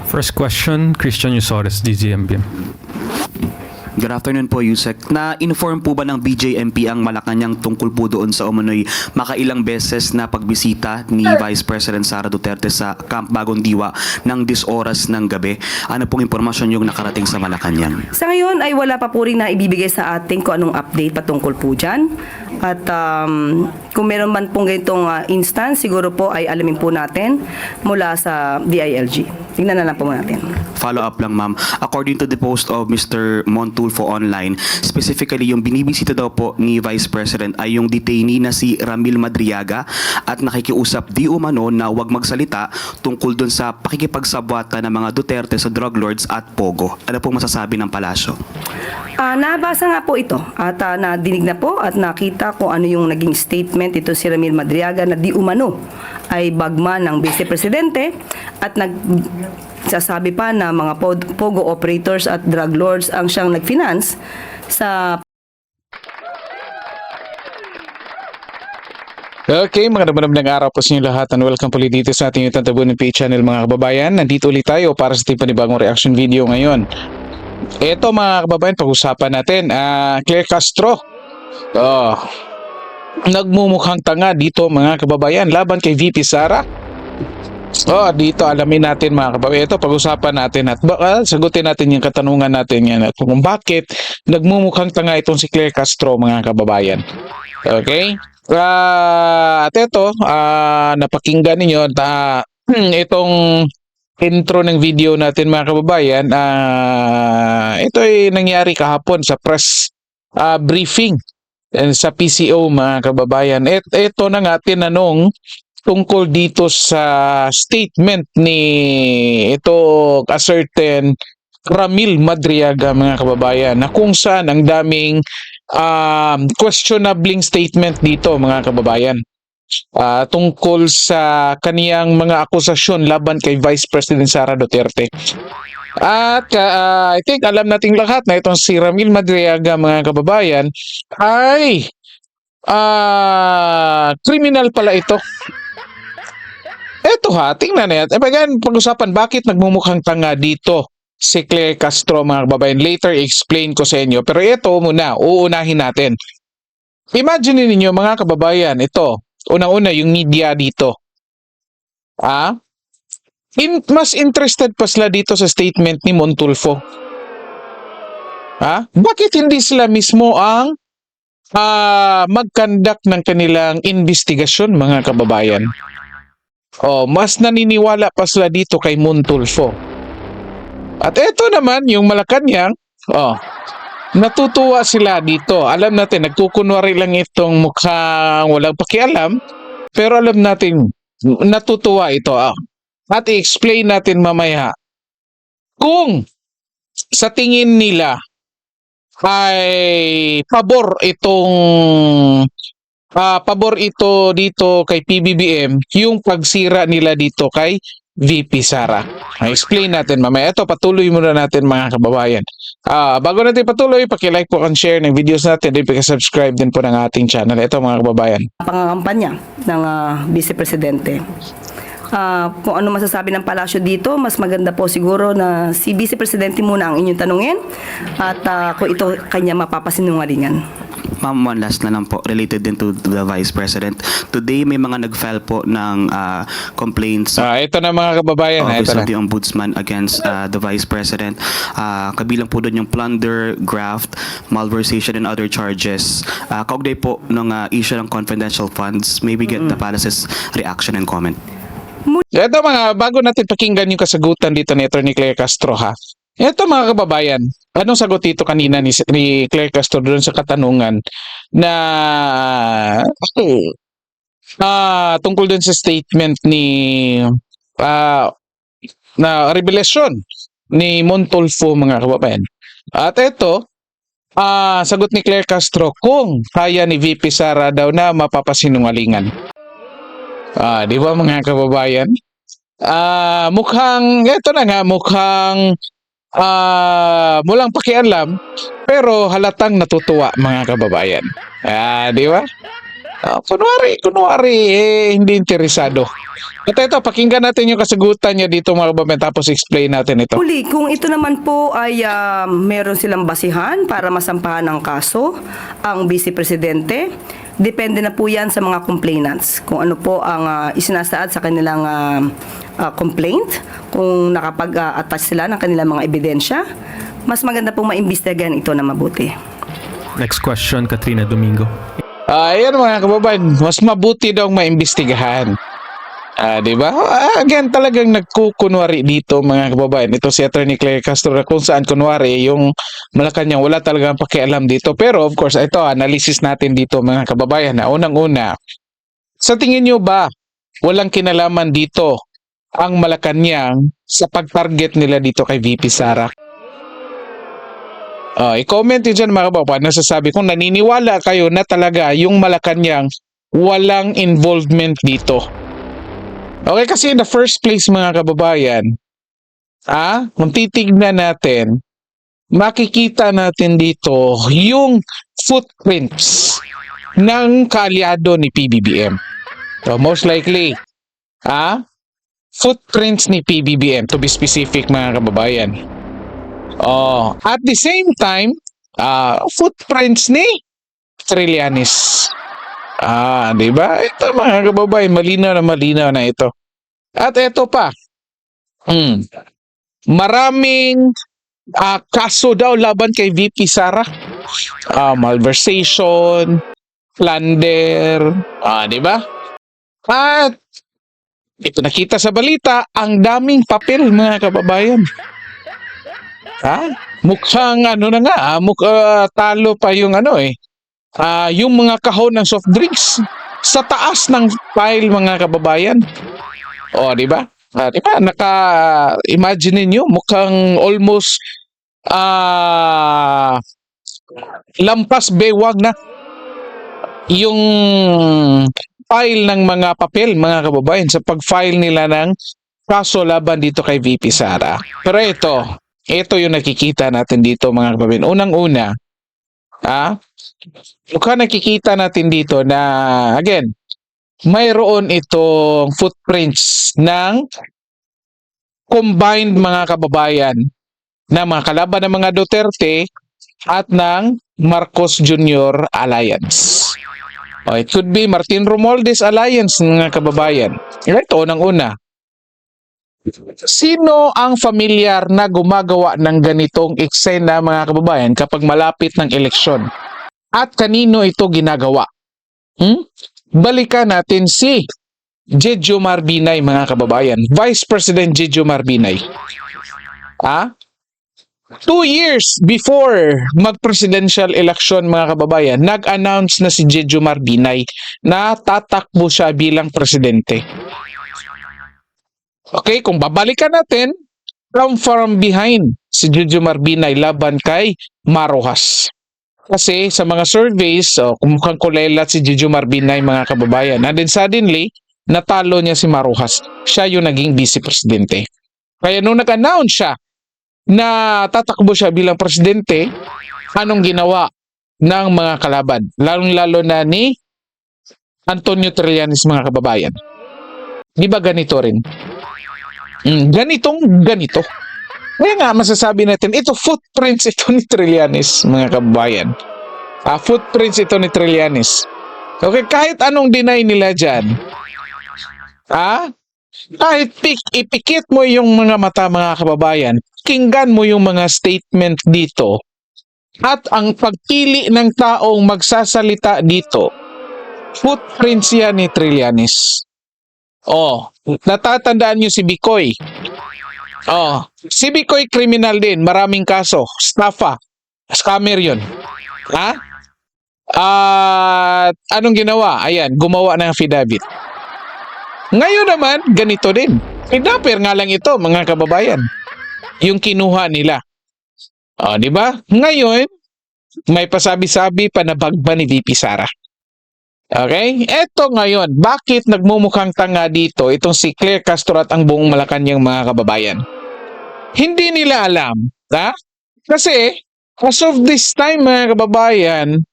First question, Christian Yusores, DZMP. Good afternoon po, Yusek. Na-inform po ba ng BJMP ang Malacanang tungkol po doon sa umano'y makailang beses na pagbisita ni Vice President Sara Duterte sa Camp Bagong Diwa ng 10 oras ng gabi? Ano pong impormasyon yung nakarating sa Malacanang? Sa ngayon ay wala pa po rin na ibibigay sa atin kung anong update patungkol po dyan. At kung meron man pong ganitong instance, siguro po ay alamin po natin mula sa DILG. Tingnan na lang po natin. Follow up lang, ma'am. According to the post of Mr. Montulfo online, specifically yung binibisita daw po ni Vice President ay yung detainee na si Ramil Madriaga at nakikiusap di umano na huwag magsalita tungkol dun sa pakikipagsabwata ng mga Duterte sa drug lords at Pogo. Ano pong masasabi ng palasyo? Nabasa nga po ito at nadinig na po at nakita kung ano yung naging statement ito si Ramil Madriaga na di umano ay bagman ng Vice Presidente at nagsasabi pa na mga Pogo operators at drug lords ang siyang nag-finance sa Okay, mga namanam araw po sa inyo lahat and welcome po ulit dito sa ating YouTube channel mga kababayan. Nandito ulit tayo para sa ating panibagong reaction video ngayon. Ito mga kababayan, pag-usapan natin, Claire Castro. Nagmumukhang tanga dito mga kababayan laban kay VP Sara. Dito alamin natin mga kababayan. Ito pag-usapan natin at sagutin natin yung katanungan natin yan at kung bakit nagmumukhang tanga itong si Claire Castro mga kababayan. Okay? At ito, napakinggan ninyo itong intro ng video natin mga kababayan. Ito ay nangyari kahapon sa press briefing sa PCO mga kababayan. Ito na nga tinanong tungkol dito sa statement ni ito a certain Ramil Madriaga mga kababayan na kung saan ang daming questionable statement dito mga kababayan tungkol sa kaniyang mga akusasyon laban kay Vice President Sara Duterte. At I think alam nating lahat na itong si Ramil Madriaga mga kababayan ay criminal pala ito. Eto tingnan natin. Pag-usapan bakit nagmumukhang tanga dito si Claire Castro mga kababayan. Later explain ko sa inyo. Pero ito muna, uunahin natin. Imagine niyo mga kababayan, ito, unang-una yung media dito. Mas interested pa sila dito sa statement ni Montulfo. Bakit hindi sila mismo ang mag-conduct ng kanilang investigasyon mga kababayan? Mas naniniwala pa sila dito kay Montulfo. At ito naman yung Malacanang, natutuwa sila dito. Alam natin, nagkukunwari lang itong mukhang walang pakialam, pero alam natin, natutuwa ito. At i-explain natin mamaya kung sa tingin nila ay pabor ito dito kay PBBM yung pagsira nila dito kay VP Sara. Explain natin mamaya. Ito, patuloy muna natin mga kababayan. Bago natin patuloy, paki-like po and share ng videos natin. Then paki-subscribe din po ng ating channel. Ito mga kababayan. Pangangampanya ng Vice Presidente. Kung ano masasabi ng palasyo dito, mas maganda po siguro na si Vice Presidente muna ang inyong tanungin at kung ito kanya mapapasinungalingan. Ma'am, one last na lang po, related din to the Vice President. Today, may mga nag-file po ng complaints Ito na mga kababayan. Office Ito of the Ombudsman against the Vice President. Kabilang po doon yung plunder, graft, malversation, and other charges. Kaugnay po ng issue ng confidential funds, maybe get the palace's reaction and comment. Ito mga, bago natin pakinggan yung kasagutan dito ni Atty. Claire Castro Ito mga kababayan, anong sagot dito kanina ni Claire Castro doon sa katanungan na tungkol doon sa statement ni na revelasyon ni Montulfo mga kababayan. At ito, sagot ni Claire Castro kung kaya ni VP Sara daw na mapapasinungalingan. Di ba mga kababayan? Mukhang mulang pakialam pero halatang natutuwa mga kababayan. Di ba? Kunwari, hindi interesado. At ito, pakinggan natin yung kasagutan niya dito mga kababayan, tapos explain natin ito. Uli, kung ito naman po ay meron silang basihan para masampahan ng kaso ang Vice Presidente, depende na po yan sa mga complainants. Kung ano po ang isinasaad sa kanilang complaint, kung nakapag-attach sila ng kanilang mga ebidensya, mas maganda pong maimbestigahan ito na mabuti. Next question, Katrina Domingo. Ayan mga kababayan, mas mabuti daw maimbestigahan. Di ba? Again, talagang nagkukunwari dito mga kababayan. Ito si Attorney Claire Castro na kung saan kunwari yung Malacanang wala talagang pakialam dito. Pero of course, ito analysis natin dito mga kababayan na unang-una. Sa tingin nyo ba walang kinalaman dito ang Malacanang sa pag-target nila dito kay VP Sara? I-comment nyo dyan mga kababayan, nasasabi kung naniniwala kayo na talaga yung Malacanang walang involvement dito. Okay, kasi in the first place mga kababayan, kung titignan natin, makikita natin dito yung footprints ng kaalyado ni PBBM. So most likely, footprints ni PBBM to be specific mga kababayan. At the same time, footprints ni Trillanes. Di ba? Ito mga kababayan, malinaw na ito. At ito pa. Maraming kaso daw laban kay VP Sara. Malversation, plunder, di ba? At ito nakita sa balita, ang daming papel mga kababayan. Mukhang talo pa yung yung mga kahon ng soft drinks sa taas ng file mga kababayan. Di ba? Di ba? Imagine niyo mukhang almost lampas bewag na yung file ng mga papel mga kababayan sa pag-file nila ng kaso laban dito kay VP Sara. Pero ito yung nakikita natin dito mga kababayan. Unang-una, mukhang nakikita natin dito na, again, mayroon itong footprints ng combined mga kababayan na mga kalaban ng mga Duterte at ng Marcos Jr. Alliance. It could be Martin Romualdez Alliance mga kababayan. Ito, unang-una. Sino ang familiar na gumagawa ng ganitong eksena mga kababayan kapag malapit ng eleksyon? At kanino ito ginagawa? Balikan natin si Jejomar Binay mga kababayan. Vice President Jejomar Binay. 2 years before mag-presidential election mga kababayan, nag-announce na si Jejomar Binay na tatakbo siya bilang presidente. Okay, kung babalikan natin, from behind si Jejomar Binay laban kay Marojas. Kasi sa mga surveys, mukhang kulelat si Jejomar Binay mga kababayan. And then suddenly, natalo niya si Marojas. Siya yung naging vice-presidente. Kaya nung nag-announce siya na tatakbo siya bilang presidente, anong ginawa ng mga kalaban? Lalong-lalo na ni Antonio Trillanes mga kababayan. Di ba ganito rin? Ganito. Kaya nga masasabi natin, ito footprints ito ni Trillanes mga kababayan. Footprints ito ni Trillanes. Okay, kahit anong deny nila dyan, kahit ipikit mo yung mga mata mga kababayan, kinggan mo yung mga statement dito, at ang pagpili ng taong magsasalita dito, footprints yan ni Trillanes. Natatandaan nyo si Bicoy. Si Bicoy criminal din, maraming kaso, scammer yun. Anong ginawa? Ayan, gumawa ng affidavit. Ngayon naman, ganito din. Kidnapper nga lang ito, mga kababayan. Yung kinuha nila. Di ba? Ngayon, may pasabi-sabi pa na bagba ni VP Sara. Okay? Eto ngayon, bakit nagmumukhang tanga dito itong si Claire Castro at ang buong Malacanang mga kababayan? Hindi nila alam. Kasi, as of this time mga kababayan,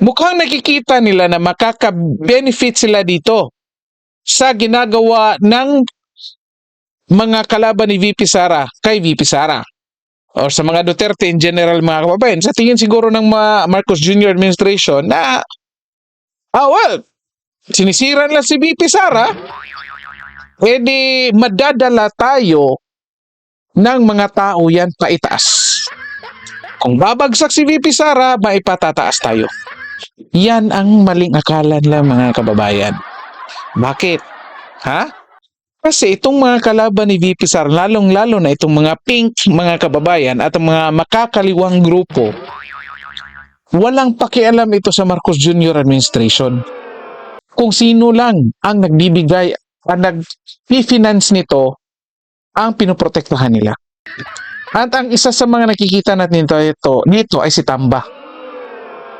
mukhang nakikita nila na makaka-benefit sila dito sa ginagawa ng mga kalaban ni VP Sara kay VP Sara or sa mga Duterte in general, mga kababayan. Sa tingin siguro ng mga Marcos Jr. administration na sinisiran lang si VP Sara, edi madadala tayo ng mga tao yan paitaas. Kung babagsak si VP Sara, maipatataas tayo. Yan ang maling akala nila, mga kababayan. Bakit? Ha? Kasi itong mga kalaban ni VP Sara, lalong-lalo na itong mga pink, mga kababayan, at ang mga makakaliwang grupo, walang pakialam ito sa Marcos Jr. administration. Kung sino lang ang nagbibigay, ang nag-finance nito, ang pinoprotektahan nila. At ang isa sa mga nakikita natin nito ay si Tamba.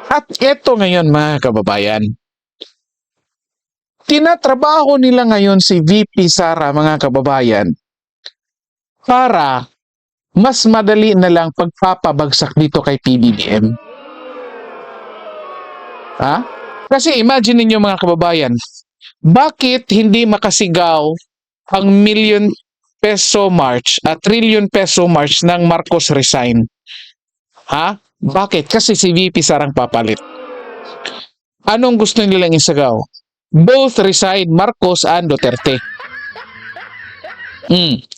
At ito ngayon, mga kababayan, tinatrabaho nila ngayon si VP Sara, mga kababayan, para mas madali na lang pagpapabagsak dito kay PBBM. Ha? Kasi imagine ninyo, mga kababayan, bakit hindi makasigaw ang million peso march at trillion peso march ng Marcos resign? Ha? Bakit? Kasi si VP Sara ang papalit. Anong gusto nilang isagaw? Both resign, Marcos and Duterte.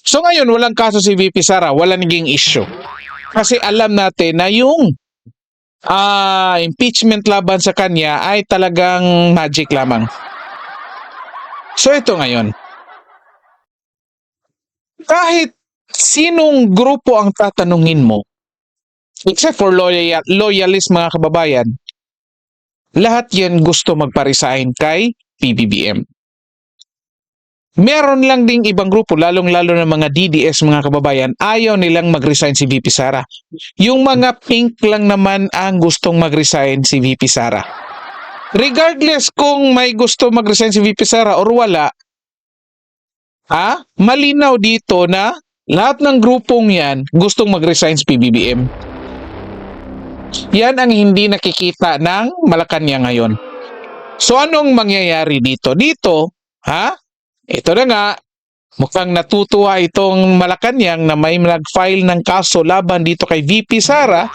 So ngayon, walang kaso si VP Sara, wala naging issue. Kasi alam natin na yung impeachment laban sa kanya ay talagang magic lamang. So ito ngayon, kahit sinong grupo ang tatanungin mo, except for loyalist, mga kababayan, lahat yan gusto magpa-resign kay PBBM. Meron lang ding ibang grupo, lalong-lalo ng mga DDS, mga kababayan, ayaw nilang mag-resign si VP Sara. Yung mga pink lang naman ang gustong mag-resign si VP Sara. Regardless kung may gusto mag-resign si VP Sara or wala, malinaw dito na lahat ng grupong yan gustong mag-resign si PBBM. Yan ang hindi nakikita ng Malacanang ngayon. So anong mangyayari dito? Ito na nga, mukhang natutuwa itong Malacanang na may nag-file ng kaso laban dito kay VP Sara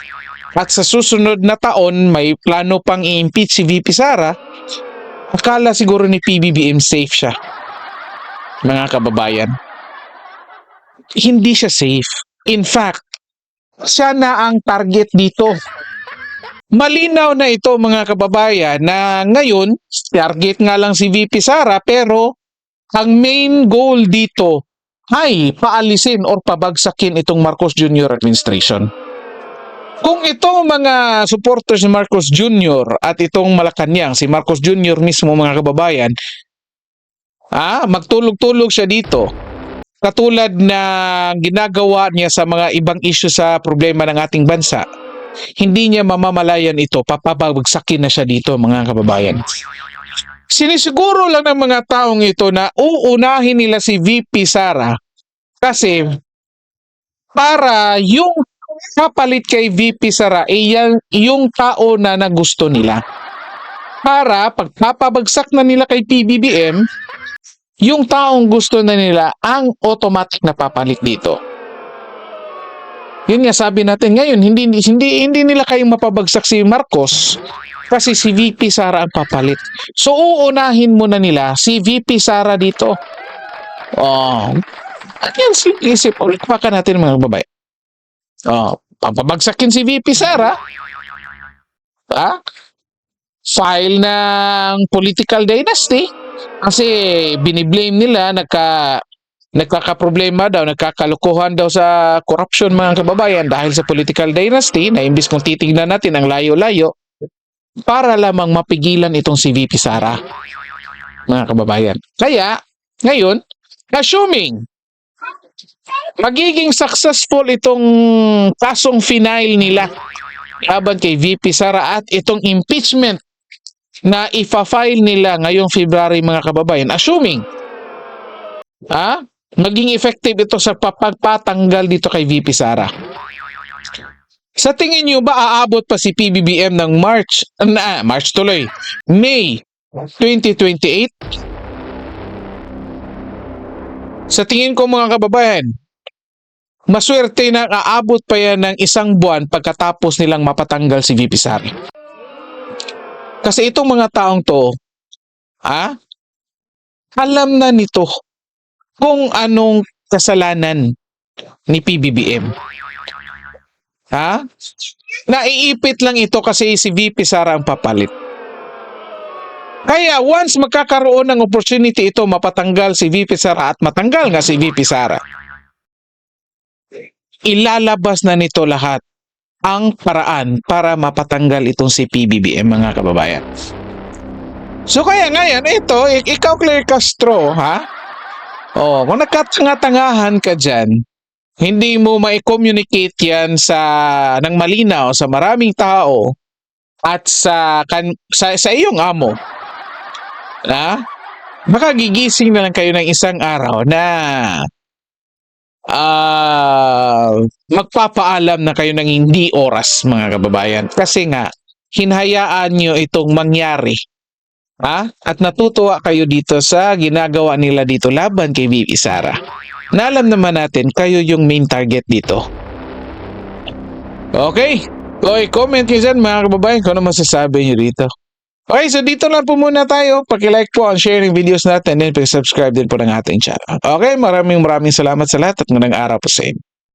at sa susunod na taon may plano pang i-impeach si VP Sara. Akala siguro ni PBBM safe siya. Mga kababayan, hindi siya safe. In fact, siya na ang target dito. Malinaw na ito, mga kababayan, na ngayon, target nga lang si VP Sara, pero ang main goal dito ay paalisin or pabagsakin itong Marcos Jr. administration. Kung itong mga supporters ni Marcos Jr. at itong Malacanang, si Marcos Jr. mismo, mga kababayan, magtulog-tulog siya dito, katulad na ginagawa niya sa mga ibang issue sa problema ng ating bansa, hindi niya mamamalayan ito, papabagsakin na siya dito, mga kababayan. Sinisiguro lang ng mga taong ito na uunahin nila si VP Sara kasi para yung kapalit kay VP Sara yung tao na nagusto nila. Para pagpapabagsak na nila kay PBBM, yung taong gusto na nila ang automatic na papalit dito. Yun nga sabi natin ngayon, hindi nila kayang mapabagsak si Marcos kasi si VP Sara ang papalit. So uunahin muna nila si VP Sara dito. Yan, isip ulit pa ka natin, mga babae. Papabagsakin si VP Sara. File ng political dynasty kasi biniblame nila nagkakaproblema daw, nagkakalukuhan daw sa corruption, mga kababayan, dahil sa political dynasty na imbis kung titingnan natin ang layo-layo para lamang mapigilan itong si VP Sara, mga kababayan. Kaya ngayon, assuming magiging successful itong kasong final nila laban kay VP Sara at itong impeachment na ifa-file nila ngayong February, mga kababayan, assuming maging effective ito sa pagpatanggal dito kay VP Sara, Sa tingin nyo ba aabot pa si PBBM ng March tuloy, May 2028? Sa tingin ko mga kababayan, maswerte na aabot pa yan ng 1 buwan pagkatapos nilang mapatanggal si VP Sara. Kasi itong mga taong to, alam na nito kung anong kasalanan ni PBBM. Naiipit lang ito kasi si VP Sara ang papalit. Kaya once magkakaroon ng opportunity ito mapatanggal si VP Sara at matanggal nga si VP Sara, ilalabas na nito lahat ang paraan para mapatanggal itong si PBBM mga kababayan. So kaya ngayon, ito, ikaw Claire Castro, kung nagkatangatangahan ka dyan, hindi mo mai-communicate yan ng malinaw sa maraming tao at sa iyong amo, makagigising na lang kayo ng isang araw na magpapaalam na kayo ng hindi oras mga kababayan. Kasi nga, hinhayaan nyo itong mangyari. At natutuwa kayo dito sa ginagawa nila dito laban kay VP Sara. Na alam naman natin, kayo yung main target dito. Okay? Comment nyo dyan mga kababayan kung ano masasabi nyo dito. Okay, so dito lang po muna tayo. Paki-like po ang sharing videos natin and then paki-subscribe din po ng ating channel. Okay, maraming salamat sa lahat at magandang araw po sa inyo.